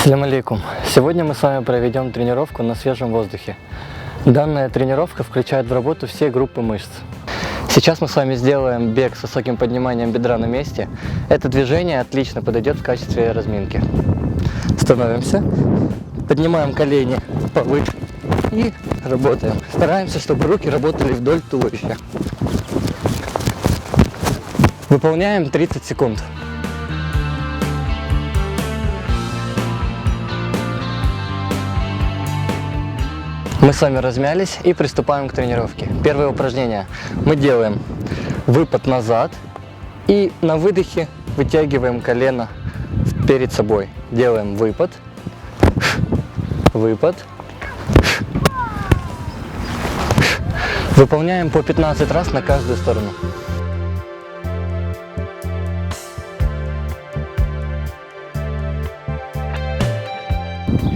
Ассаляму алейкум. Сегодня мы с вами проведем тренировку на свежем воздухе. Данная тренировка включает в работу все группы мышц. Сейчас мы с вами сделаем бег с высоким подниманием бедра на месте. Это движение отлично подойдет в качестве разминки. Становимся, поднимаем колени повыше и работаем. Стараемся, чтобы руки работали вдоль туловища. Выполняем 30 секунд. Мы с вами размялись и приступаем к тренировке. Первое упражнение. Мы делаем выпад назад и на выдохе вытягиваем колено перед собой. Делаем выпад, выпад. Выполняем по 15 раз на каждую сторону.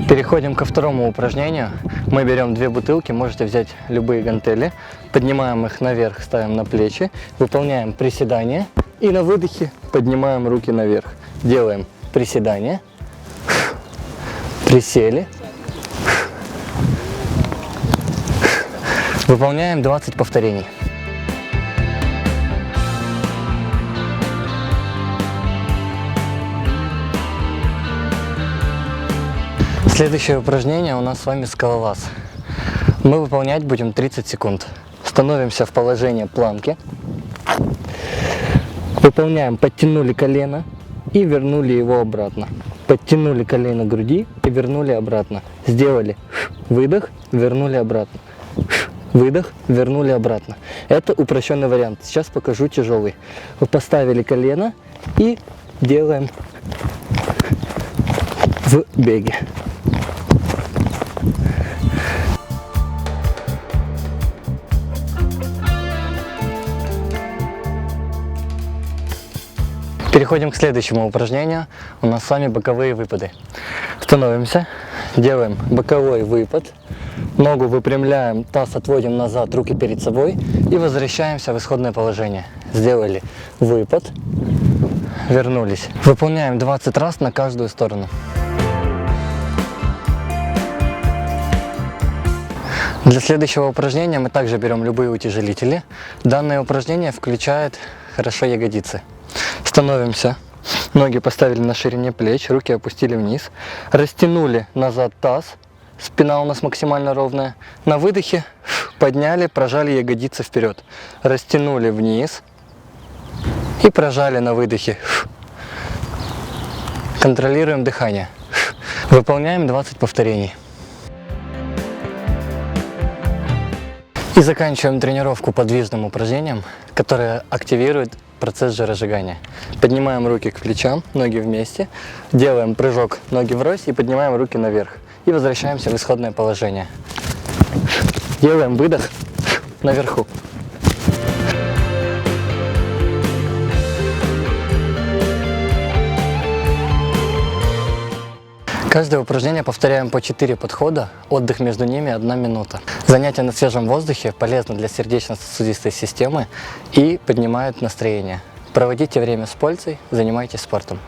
Переходим ко второму упражнению. Мы берем две бутылки, можете взять любые гантели, поднимаем их наверх, ставим на плечи, выполняем приседание и на выдохе поднимаем руки наверх. Делаем приседание, присели, выполняем 20 повторений. Следующее упражнение у нас с вами скалолаз. Мы выполнять будем 30 секунд. Становимся в положение планки. Выполняем, подтянули колено и вернули его обратно. Подтянули колено к груди и вернули обратно. Сделали выдох, вернули обратно. Выдох, вернули обратно. Это упрощенный вариант. Сейчас покажу тяжелый. Вы поставили колено и делаем в беге. Переходим к следующему упражнению. У нас с вами боковые выпады. Становимся, делаем боковой выпад. Ногу выпрямляем, таз отводим назад, руки перед собой и возвращаемся в исходное положение. Сделали выпад, вернулись. Выполняем 20 раз на каждую сторону. Для следующего упражнения мы также берем любые утяжелители. Данное упражнение включает хорошо ягодицы. Становимся, ноги поставили на ширине плеч, руки опустили вниз, растянули назад таз, спина у нас максимально ровная. На выдохе подняли, прожали ягодицы вперед, растянули вниз и прожали на выдохе. Контролируем дыхание. Выполняем 20 повторений. И заканчиваем тренировку подвижным упражнением, которое активирует процесс жиросжигания. Поднимаем руки к плечам, ноги вместе, делаем прыжок ноги врозь и поднимаем руки наверх. И возвращаемся в исходное положение. Делаем выдох наверху. Каждое упражнение повторяем по 4 подхода, отдых между ними 1 минута. Занятия на свежем воздухе полезны для сердечно-сосудистой системы и поднимают настроение. Проводите время с пользой, занимайтесь спортом.